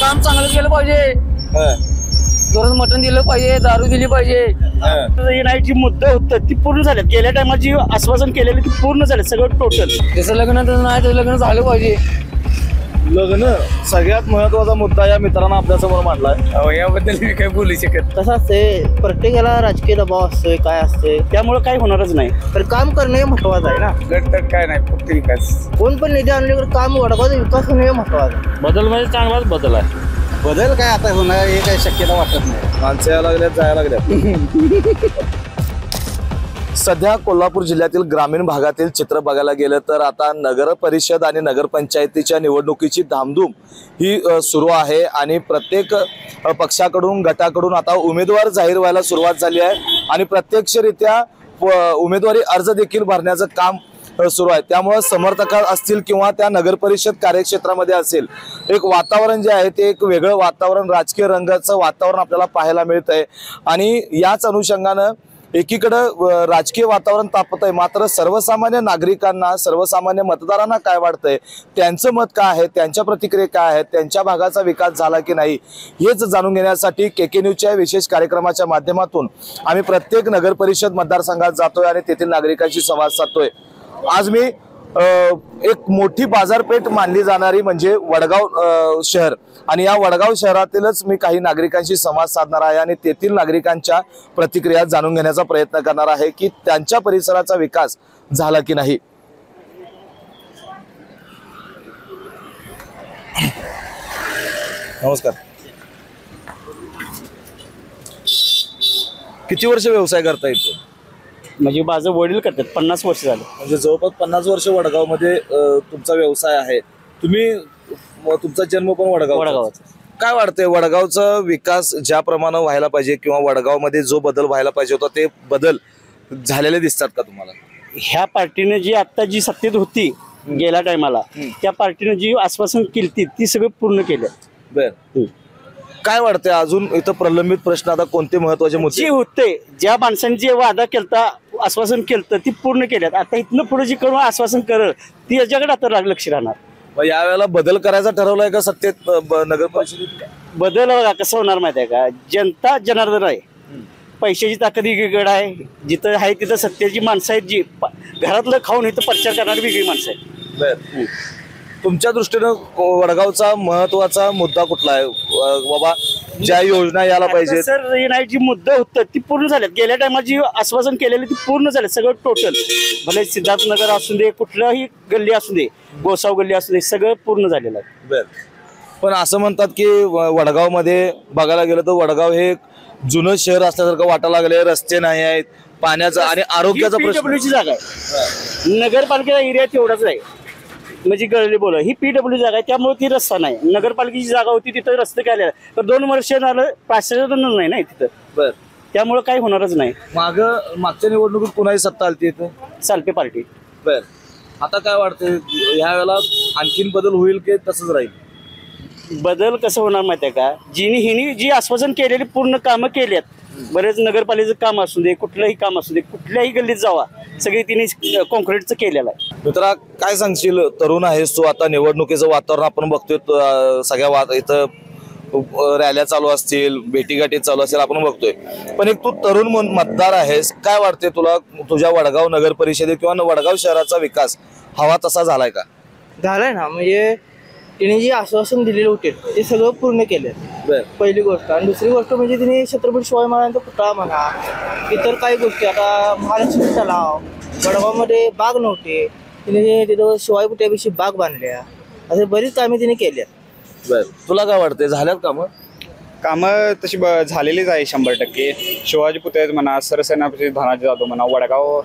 काम चांगलं केलं पाहिजे, दररोज मटण दिलं पाहिजे, दारू दिली पाहिजे. येण्याची मुद्दा होतं ती पूर्ण झाल्यात. गेल्या टायमाची आश्वासन केलेली ती पूर्ण झाले सगळं टोटल. त्याचं लग्न तर नाही, त्याचं लग्न झालं पाहिजे. लग्न सगळ्यात महत्वाचा मुद्दा या मित्रांना आपल्यासमोर मांडलाय. याबद्दल मी काही बोलू शकत. कसं असते प्रत्येकाला राजकीय दबाव असतोय, काय असते त्यामुळे काही होणारच नाही. तर काम करणे महत्वाचं आहे ना. गट काय नाही, फक्त विकास. कोण पण निधी आणले काम वडगावचा विकास होणे महत्वाचं. बदल म्हणजे चांगलाच बदल आहे. बदल काय आता होणार हे काही शक्यता वाटत नाही. माणसं यायला लागल्यात, जायला लागल्यात. सध्या कोल्हापूर जिल्ह्यातील ग्रामीण भागातील चित्र बघायला गेलं तर आता नगर परिषद आणि नगरपंचायतीच्या निवडणुकीची धामधूम ही सुरू आहे आणि प्रत्येक पक्षाकडून गटाकडून आता उमेदवार जाहीर व्हायला सुरुवात झाली आहे आणि प्रत्यक्षरित्या उमेदवारी अर्ज देखील भरण्याचं काम सुरू आहे. त्यामुळे समर्थक असतील किंवा त्या नगरपरिषद कार्यक्षेत्रामध्ये असेल, एक वातावरण जे आहे ते एक वेगळं वातावरण, राजकीय रंगाचं वातावरण आपल्याला पाहायला मिळत आहे आणि याच अनुषंगानं एकीकडं राजकीय वातावरण तापत आहे, मात्र सर्वसामान्य नागरिकांना, सर्वसामान्य मतदारांना काय वाटतंय, त्यांचं मत काय आहे, त्यांच्या प्रतिक्रिया काय आहेत, त्यांच्या भागाचा विकास झाला की नाही हेच जाणून घेण्यासाठी KK न्यूजच्या विशेष कार्यक्रमाच्या माध्यमातून आम्ही प्रत्येक नगरपरिषद मतदारसंघात जातोय आणि तेथील नागरिकांशी संवाद साधतोय. आज मी एक मोठी बाजारपेठ मानली जाणारी म्हणजे वडगाव शहर आणि या वडगाव शहरातीलच मी काही नागरिकांशी संवाद साधणार आहे आणि तेथील नागरिकांच्या प्रतिक्रिया जाणून घेण्याचा प्रयत्न करणार आहे की त्यांच्या परिसराचा विकास झाला की नाही. नमस्कार. किती वर्ष व्यवसाय करता येतो? म्हणजे माझं वडील करतात, 50 वर्ष झालं. म्हणजे जवळपास 50 वर्ष वडगावमध्ये तुमचा व्यवसाय आहे. तुम्ही तुमचा जन्म पण वडगावाचा. काय वाटतंय वडगावचा विकास ज्याप्रमाणे व्हायला पाहिजे किंवा वडगावमध्ये जो बदल व्हायला पाहिजे होता ते बदल झालेले दिसतात का तुम्हाला? ह्या पार्टीने जी आता जी सत्तेत होती गेल्या टायमाला, त्या पार्टीने जी आश्वासन केली ती सगळं पूर्ण केलं. बर. काय वाटतंय अजून इथं प्रलंबित प्रश्न आता कोणते महत्वाचे मुद्दे जे होते, ज्या माणसांनी जे वादा केलता, आश्वासन केलं ती पूर्ण केल्यात. आता इथनं पुढे जी करून आश्वासन करल ती याच्याकडे आता लक्ष राहणार. यावेळेला बदल करायचा ठरवलाय का सत्तेत नगर परिषदेत? बदल बघा कसं होणार माहिती आहे का, जनता जनार्दन आहे, पैशाची ताकद वेगळीकडे आहे, जिथं आहे तिथं सत्तेची माणसं आहेत, जी घरातलं खाऊन इथं प्रचार करणारी वेगळी माणसं आहेत. बर. तुमच्या दृष्टीनं वडगावचा महत्वाचा मुद्दा कुठला आहे बाबा, ज्या योजना यायला पाहिजे? सर येण्याची मुद्दा होतं ती पूर्ण झाल्यात. गेल्या टायमाची आश्वासन केलेली ती पूर्ण झाले सगळं टोटल. भले सिद्धार्थनगर असू दे, कुठल्याही गल्ली असू दे, गोसाव गल्ली असू दे, सगळं पूर्ण झालेलं आहे. बर. पण असं म्हणतात की वडगाव मध्ये बघायला गेलं तर वडगाव हे जुनं शहर असल्यासारखं वाटायला लागले, रस्ते नाही आहेत, पाण्याचा आणि आरोग्याचा प्रश्न. PWC जागा आहे, नगरपालिकेचा एरिया तेवढाच आहे, म्हणजे गळली बोल ही PWC जागा आहे, त्यामुळे ती रस्ता नाही. नगरपालिकेची जागा होती तिथं रस्ते केले, तर 2 वर्ष झालं प्रशासन नाही ना तिथं. बर. त्यामुळे काही होणारच नाही. मागच्या निवडणुकीत कुणाही सत्ता आली इथे? सालपे पार्टी. बर. आता काय वाटतंय ह्या वेळेला आणखीन बदल होईल की तसंच राहील? बदल कसं होणार माहिती आहे का, हिने जी आश्वासन केलेली पूर्ण कामं केली आहेत. बरेच नगरपालिकेचं काम असू दे, कुठलंही काम असू दे, कुठल्याही गल्लीत जावा, सगळी तिने कॉन्क्रीटचं केलेलं आहे. मित्रा काय सांगशील, तरुण आहेस तू, आता निवडणुकीचं वातावरण आपण बघतोय, सगळ्या इथं रॅल्या चालू असतील, भेटीगाठी चालू असतील आपण बघतोय, पण एक तू तरुण मतदार आहेस, काय वाटते तुला तुझ्या वडगाव नगर परिषदेत किंवा वडगाव शहराचा विकास हवा तसा झालाय का? झालंय ना, म्हणजे तिने जे आश्वासन दिलेले होते ते सगळं पूर्ण केले. पहिली गोष्ट. आणि दुसरी गोष्ट म्हणजे तिने छत्रपती शिवाजी महाराजांचा पुतळा म्हणा, इतर काही गोष्टी, आता महालक्ष्मी तलाव, वडगावमध्ये बाग नव्हते, तिने तिथं शिवाजी पुतळ्यापेक्षा बाग बांधल्या, असे बरीच कामे तिने केली. बर. तुला काय वाटतंय झाल्यात कामं तशी झालेलीच आहे 100%. शिवाजी पुतळ्याचं म्हणा, सरसेनापती धनाजी जाधव म्हणा, वडगाव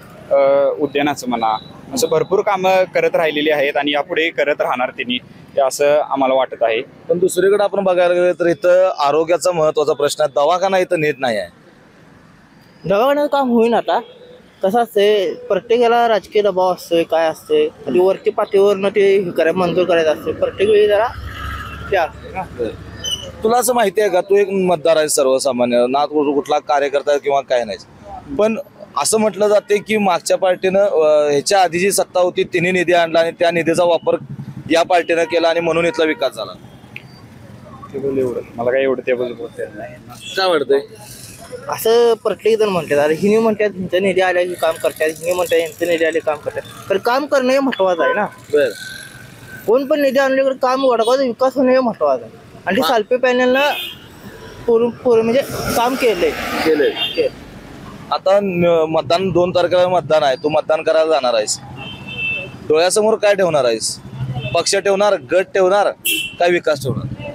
उद्यानाचं म्हणा, असं भरपूर कामं करत राहिलेली आहेत आणि यापुढे करत राहणार त्यांनी, असं आम्हाला वाटत आहे. पण दुसरीकडे आपण बघायला गेलं तर इथं आरोग्याचा महत्वाचा प्रश्न आहे, दवाखाना इथं नीट नाही आहे. दवाखान्याचं काम होईन. आता कसं असते प्रत्येकाला राजकीय दबाव असतोय, काय असते, आणि वरती पातळीवरनं ते करायला मंजूर करायचं असते, प्रत्येक वेळी जरा ते असते ना. तुला असं माहिती आहे का, तू एक मतदार आहे सर्वसामान्य, ना कुठला कार्यकर्ता किंवा काय नाही, पण असं म्हटलं जाते की मागच्या पार्टीनं ह्याच्या आधी जी सत्ता होती तिने निधी आणला आणि त्या निधीचा वापर या पार्टीनं केला आणि म्हणून इथला विकास झाला. टेबल एवढं मला काय एवढं टेबल बोलता येत नाही. काय वाटतंय? असं प्रत्येक जण म्हणतात, अरे हिने म्हणतात ह्यांचं निधी आले काम करतात, हिने म्हणतात ह्यांचं निधी आले काम करतात. तर काम करणं हे महत्वाचं आहे ना. बर कोण पण निधी आणल्याकडे काम वडगावचा विकास होणं हे महत्वाचं आहे. आणि ते सालपे पॅनलला म्हणजे काम केलंय. आता मतदान 2 तारखेला मतदान आहे, तू मतदान करायला जाणार आहेस, डोळ्यासमोर काय ठेवणार आहेस? पक्ष ठेवणार, गट ठेवणार, काय विकास ठेवणार?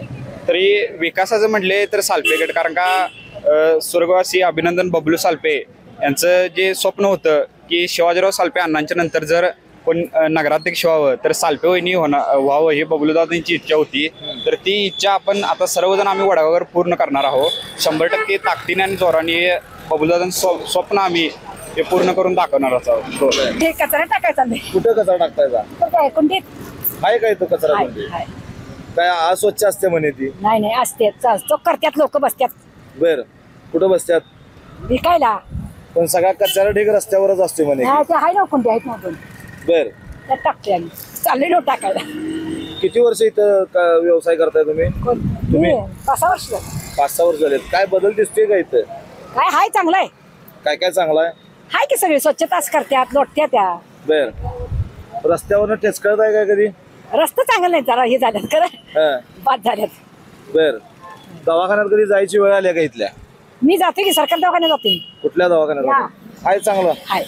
तरी विकासाचं म्हटले तर सालपे गट, कारण का स्वर्गवासी अभिनंदन बबलू सालपे यांचं जे स्वप्न होतं की शिवाजीराव सालपे अण्णांच्या नंतर जर कोण नगराध्यक्ष व्हावं तर सालपे वहिनी व्हावं हे बबलूदादांची इच्छा होती. तर ती इच्छा आपण आता सर्वजण आम्ही वडगाववर पूर्ण करणार आहोत. 100% ताकदीने आणि जोराने बबलूदादांचं स्वप्न आम्ही हे पूर्ण करून दाखवणार आहोत. ते कचरा टाकायचा नाही. कुठं कचरा टाकतायचा? तर काय कोणते आहे काय तो कचरा? कोणती काय अस्वच्छ असते म्हणे ती? नाही असते चोख करतात लोक बसतात बर कुठं बसतात? विकायला. पण सगळा कचरा ढीग रस्त्यावरच असते म्हणे. ते आहे ना कोणते आहेत ना बर त्यात टाकते आम्ही चालले नो टाकायला. किती वर्ष इथं व्यवसाय करताय तुम्ही? तुम्ही 5 वर्ष 5-6 वर्ष झालेत. काय बदल दिसतोय का इथं? काय हाय चांगलं आहे. काय काय चांगलं आहे? हाय की सगळे स्वच्छताच करतात लोटत्या त्या. बर रस्त्यावरनं ठेचकळत आहे का कधी? रस्ते चांगले नाही जरा हे झाल्यात खरं बाद झाल्यात. बर दवाखान्यात कधी जायची वेळ आली का इथल्या? मी जाते की सरकारी दवाखान्यात जाते. कुठल्या दवाखान्यात? आहे चांगलं? हाय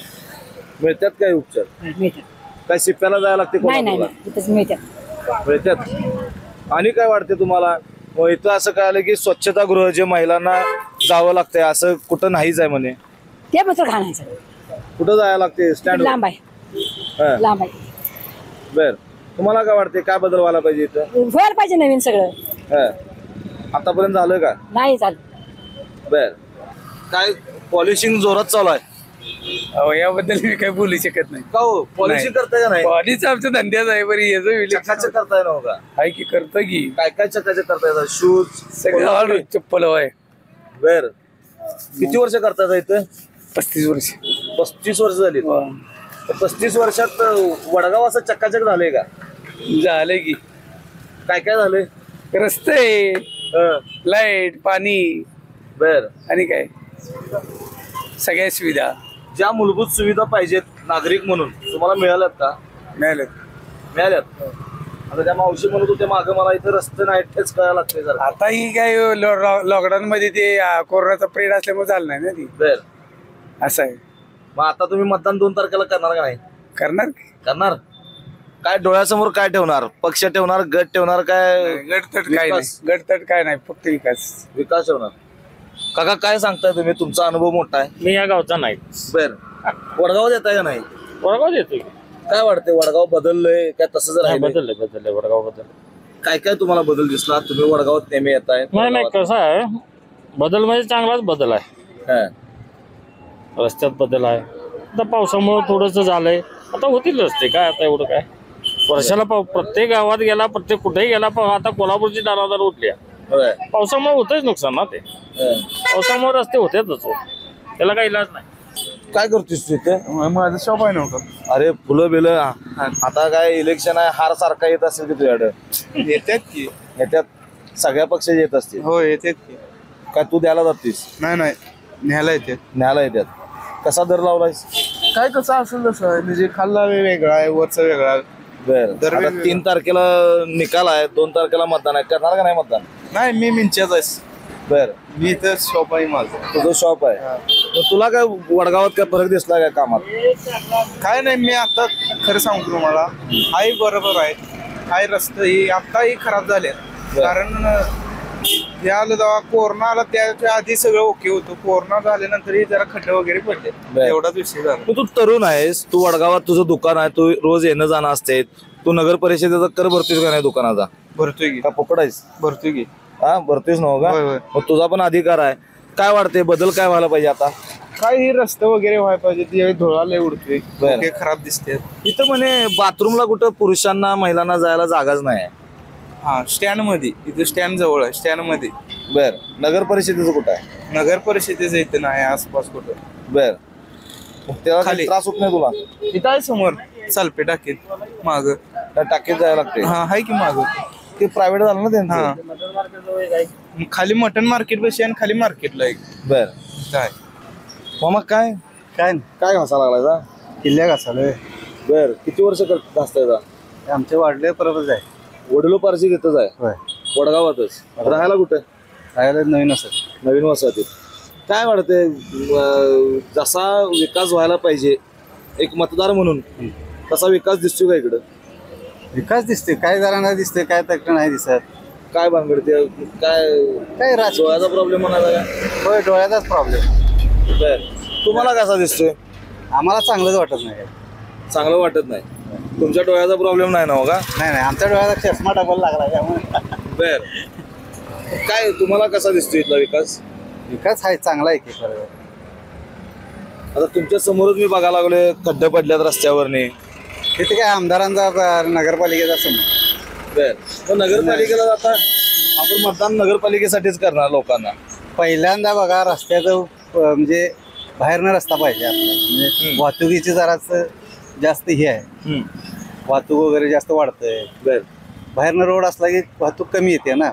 मिळतात काय उपचार? मिळतात. काय शिप्याला जायला लागते? नाही कोल्हापूरला? इथेच मिळतात. मिळतात. आणि काय वाटते तुम्हाला? मग इथं असं कळालं की स्वच्छतागृह जे महिलांना जावं लागतंय असं कुठं नाहीच आहे म्हणे. ते मात्र घाणायचं. कुठं जायला लागते? स्टँड? लांब आहे. लांब आहे. बर तुम्हाला काय वाटते? काय बदल व्हायला पाहिजे इथं? व्हायला पाहिजे नवीन सगळं. आतापर्यंत झालं का? नाही झालं. बर काय पॉलिशिंग जोरात चालू आहे? याबद्दल मी काही बोलू शकत नाही. का हो पॉलिशिंग करताय का नाही? पॉलिस आमच्या धंद्याच आहे बरं. याचं चकाचक करताय ना? का आहे की करतो की काय काय चकाचक करताय? शूज सगळं चप्पल आहे. बर किती वर्ष करताय इथं? 35 वर्ष. 35 वर्ष झाली. 35 वर्षात वडगाव असं चकाचक झालंय का? झालंय की. काय काय झालंय? रस्ते, लाईट, पाणी बर आणि काय सगळ्या सुविधा ज्या मूलभूत सुविधा पाहिजेत नागरिक म्हणून तुम्हाला मिळाल्यात का? मिळाल्यात. आता त्या मावशी म्हणत होते मागं मला इथं रस्ते नाही तेच कळायला लागते जरा. आता ही काय लॉकडाऊन मध्ये ते कोरोनाचा पिरियड असल्यामुळे झालं नाही ना ती. बर असं आहे. मग आता तुम्ही मतदान 2 तारखेला करणार का नाही? करणार करणार. काय डोळ्यासमोर काय ठेवणार? पक्ष ठेवणार, गट ठेवणार, काय गटतट काय नाही. गटतट काय नाही फक्त विकास. विकास ठेवणार. काका काय सांगताय तुम्ही? तुमचा अनुभव मोठा आहे. मी या गावचा नाही. बर वडगावात येताय का नाही? वडगाव येतोय. काय वाटतंय वडगाव बदललंय काय तसंच राहिलंय? बदललंय वडगाव बदललं. काय काय तुम्हाला बदल दिसला? तुम्ही वडगावात नेहमी येताय. नाही कसं आहे बदल म्हणजे चांगलाच बदल आहे. रस्त्यात बदल आहे. आता पावसामुळे थोडस झालंय. आता होतील रस्ते काय आता एवढं काय वर्षाला प्रत्येक गावात गेला प्रत्येक कुठेही गेला. आता कोल्हापूरची दारादार उठल्या पावसामुळे होतच नुकसान ना. ते पावसामुळे रस्ते होतेच त्याला काही इलाज नाही. काय करतोस तू इथे? माझं शॉप आहे नव्हतं. अरे फुलं बिलं आता काय इलेक्शन आहे हार सारखा येत असेल की तुझ्याकडे? येतात की. येत्यात सगळ्या पक्षाचे येत असतील. हो येतात की. काय तू द्यायला जातीस? नाही न्यायला येतात. न्यायला येतात. कसा दर लावलायस? काय कसं असेल तसं म्हणजे खाल्ला वेगळा आहे वरचा वेगळा. बर आता 3 तारखेला निकाल आहे 2 तारखेला मतदान आहे. करणार का नाही मतदान? नाही मी मिंच्याच आहे. बर मी तर शॉप आहे माझं. तुझं शॉप आहे. मग तुला काय वडगावात काय फरक दिसला काय कामात? काय नाही मी आता खरं सांगतो तुम्हाला हाही बरोबर आहे. हाय रस्ते ही आताही खराब झाले कारण हे आलं जेव्हा कोरोना आला त्याच्या आधी सगळं ओके होतं. कोरोना झाल्यानंतरही जरा खड्डे वगैरे पडले एवढाच विषय झाला. तू तरुण आहेस. तू वडगावात तुझं दुकान आहे. तू रोज येणं जाणं असते. तू नगर परिषदेचा कर भरतोस का नाही दुकानाचा? भरतोय की. का पोपट आहेस? भरतोय की. हा भरतोयस ना का? मग तुझा पण अधिकार आहे. काय वाटते बदल काय व्हायला पाहिजे आता? काय ही रस्ते वगैरे व्हायला पाहिजे. ते धुळाला उडतोय बरं. खराब दिसते. इथं म्हणे बाथरूमला कुठं पुरुषांना महिलांना जायला जागाच नाही. हा स्टँड मध्ये इथे स्टँड जवळ आहे. स्टँड मध्ये. बर नगर परिषदेचं कुठं आहे? नगर परिषदेचं इथं नाही आसपास कुठं. बर मग त्याला खाली. काही त्रास होत नाही तुला? इथं आहे समोर सालपे टाकीत माग. त्या टाकीत जायला लागते. हा आहे की माग. ते प्रायव्हेट झालं ना हा त्यांचं. खाली मटन मार्केट बशी आणि खाली मार्केटला एक बर काय मामा काय काय काय घासा लागलाय किल्ल्या घासालोय बर किती वर्ष घासताय आमचे वाढले परतच आहे वडिलोपार्जी तिथंच आहे होय वडगावातच राहायला कुठे राहायला नवीन असत नवीन वसाहतीत काय वाटतंय जसा विकास व्हायला पाहिजे एक मतदार म्हणून तसा विकास दिसतोय का इकडं विकास दिसते काय जरा नाही दिसते काय तक नाही दिसत काय भानगडते काय काय राजकीय डोळ्याचा प्रॉब्लेम म्हणाला का होय डोळ्याचाच प्रॉब्लेम बर तुम्हाला कसा दिसतोय आम्हाला चांगलंच वाटत नाही चांगलं वाटत नाही तुमच्या डोळ्याचा प्रॉब्लेम नाही ना हो का नाही आमच्या डोळ्याला चष्मा डबल लागला त्यामुळे बर काय तुम्हाला कसा दिसतोय इथला विकास विकास आहे चांगला आहे की खरं आता तुमच्या समोरच मी बघायला लागलोय खड्डे पडल्यात रस्त्यावरनी तिथे काय आमदारांचा नगरपालिकेचा समोर बर मग नगरपालिकेला आता आपण मतदान नगरपालिकेसाठीच करणार लोकांना पहिल्यांदा बघा रस्त्याचं म्हणजे बाहेरनं रस्ता पाहिजे आपल्याला म्हणजे वाहतुकीची जराच जास्त हे आहे वाहतूक वगैरे जास्त वाढतंय बर बाहेरनं रोड असला की वाहतूक कमी येते ना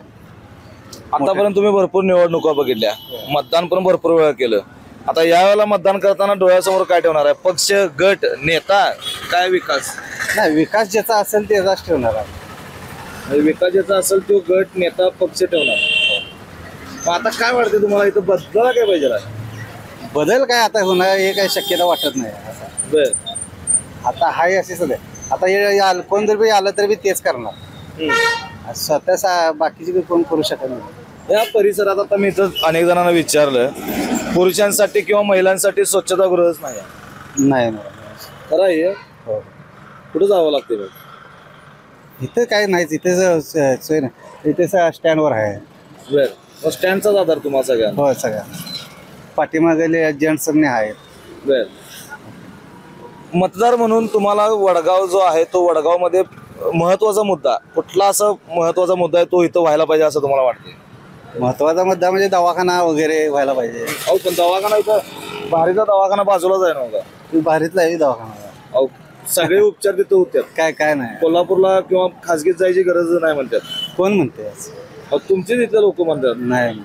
आतापर्यंत तुम्ही भरपूर निवडणुका बघितल्या मतदान पण भरपूर वेळा केलं आता यावेळेला मतदान करताना डोळ्यासमोर काय ठेवणार आहे पक्ष गट नेता काय विकास नाही विकास ज्याचा असेल त्याचाच ठेवणार आहे म्हणजे विकास ज्याचा असेल तो गट नेता पक्ष ठेवणार मग आता काय वाटतं तुम्हाला इथं बदलायला काय पाहिजे बदल काय आता होणार हे काही शक्यता वाटत नाही असं बर आता हाय असे सध्या आता हे कोण जर बी आलं तर बी तेच करणार स्वतः बाकीचे कोण करू शकत नाही या परिसरात आता मी इथं अनेक जणांना विचारलं पुरुषांसाठी किंवा महिलांसाठी स्वच्छतागृहच नाही नाही खरं आहे हो कुठं जावं लागते मग इथं काय नाहीच इथे सोय नाही इथे स्टँडवर आहे बर मग स्टँडचाच आधार तुम्हाला सगळ्यांना हो सगळ्या पाठीमागेले जेंट्स आहेत बर मतदार म्हणून तुम्हाला वडगाव जो आहे तो वडगाव मध्ये महत्वाचा मुद्दा कुठला असा महत्वाचा मुद्दा आहे तो इथं व्हायला पाहिजे असं तुम्हाला वाटतं महत्वाचा मुद्दा म्हणजे दवाखाना वगैरे व्हायला पाहिजे अहो पण दवाखाना इथं भारीचा दवाखाना बाजूलाच आहे नव्हता भारीतला आहे दवाखाना अहो सगळे उपचार तिथं होत्यात काय नाही कोल्हापूरला किंवा खासगीत जायची गरज नाही म्हणतात कोण म्हणते अहो तुमचे तिथले लोक म्हणतात नाही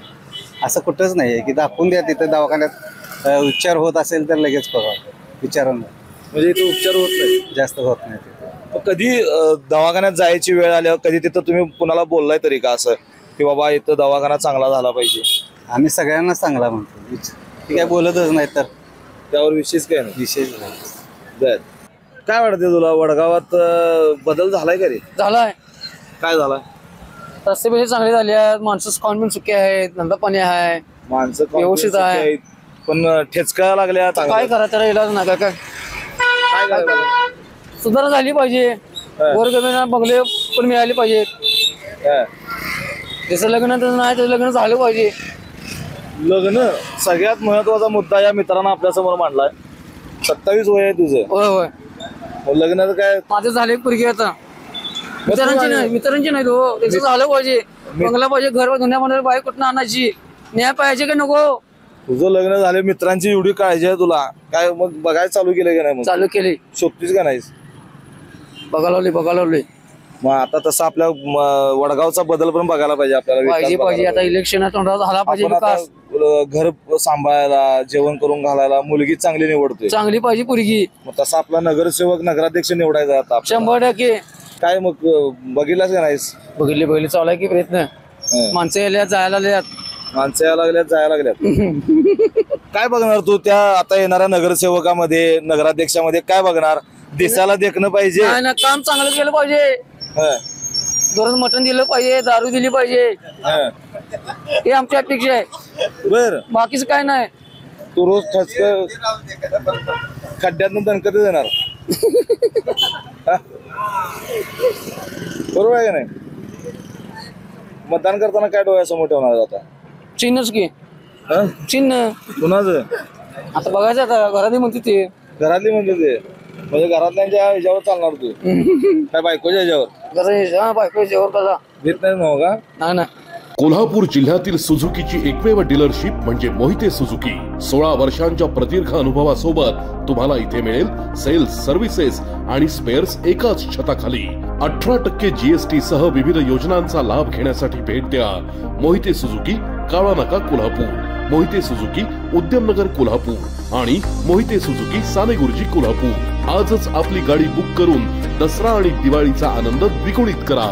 असं कुठंच नाही की दाखवून द्या तिथं दवाखान्यात उपचार होत असेल तर लगेच बघा विचारून म्हणजे इथे उपचार होत नाही जास्त होत नाही तिथे मग कधी दवाखान्यात जायची वेळ आल्यावर कधी तिथं तुम्ही कुणाला बोललाय तरी का असं की बाबा इथं दवाखाना चांगला झाला पाहिजे आम्ही सगळ्यांना चांगला म्हणतो ती काय बोलतच नाही तर त्यावर विशेष काय नाही विशेष नाही बर काय वाटते तुला वडगावात बदल झालाय का रे झालाय काय झालाय रस्ते पैसे चांगले झाले आहेत माणसं खाऊन पण सुके आहेत धंदा पाणी आहे माणसं व्यवस्थित आहे. आहेत, पण ठेचका लागल्या काय करा त्याला इलाज नाही काय काय करायला? सुधारणा झाली पाहिजे गोरगरिबांना बंगले पण मिळाले पाहिजे हा. त्याचं लग्न तर नाही त्याचं लग्न झालं पाहिजे लग्न सगळ्यात महत्वाचा मुद्दा या मित्रांना आपल्या समोर मांडलाय 27 वय आहे तुझं होय होय मग लग्नाचं काय माझं झाले पोरगी आता मित्रांची नाही हो त्याचं झालं पाहिजे बंगला पाहिजे घर धुण्यामध्ये बाईक कुठं आणायची न्याय पाहिजे का नको तुझं लग्न झाले मित्रांची एवढी काळजी आहे तुला काय मग बघायला चालू केलं का नाही मग चालू केली शोधतीस का नाहीस बघायला लावली मग आता तसं आपल्या वडगावचा बदल पण बघायला पाहिजे आपल्याला विकास पाहिजे बघायला आता इलेक्शन झाला पाहिजे आपण आता विकास घर सांभाळायला जेवण करून घालायला मुलगी चांगली निवडतोय चांगली पाहिजे पोरगी मग तसा आपला नगरसेवक नगराध्यक्ष निवडायचा आता आपल्याला. 100% काय मग बघितलास का नाहीस बघितली चालू आहे की प्रयत्न माणसं यायला जायला लागल्यात माणसं यायला लागल्यात जायला लागल्यात काय बघणार तू त्या आता येणाऱ्या नगरसेवकामध्ये नगराध्यक्षामध्ये काय बघणार दिसायला देखणं पाहिजे नाही ना काम चांगलं केलं पाहिजे हं, दररोज मटण दिलं पाहिजे दारू दिली पाहिजे हं. हे आमची अपेक्षा आहे बर बाकीचं काय नाही तू रोज खड्ड्यातनं दणकत येणार हा? बरोबर आहे का नाही मतदान करताना काय डोळ्यासमोर ठेवणार आता चिन्हच की हं? चिन्ह कुणाचं आता बघायचं आता घरात म्हणते ते घरातली म्हणजे ते म्हणजे घरातल्यांच्या ह्याच्यावर चालणार तू काय बायकोच्या ह्याच्यावर बायको जेवण करा घेत नाही ना हो का नाही ना कोल्हापूर जिल्ह्यातील सुझुकीची एकमेव डीलरशिप म्हणजे मोहिते सुझुकी 16 वर्षांच्या प्रदीर्घ अनुभवासोबत तुम्हाला इथे मिळेल सेल्स सर्व्हिसेस आणि स्पेअर्स एकाच छताखाली 18% GST सह विविध योजनांचा लाभ घेण्यासाठी भेट द्या मोहिते सुझुकी, काळा नाका, कोल्हापूर, मोहिते सुझुकी, उद्यमनगर, कोल्हापूर आणि मोहिते सुझुकी, सानेगुरुजी, कोल्हापूर. आजच आपली गाडी बुक करून दसरा आणि दिवाळीचा आनंद द्विगुणित करा.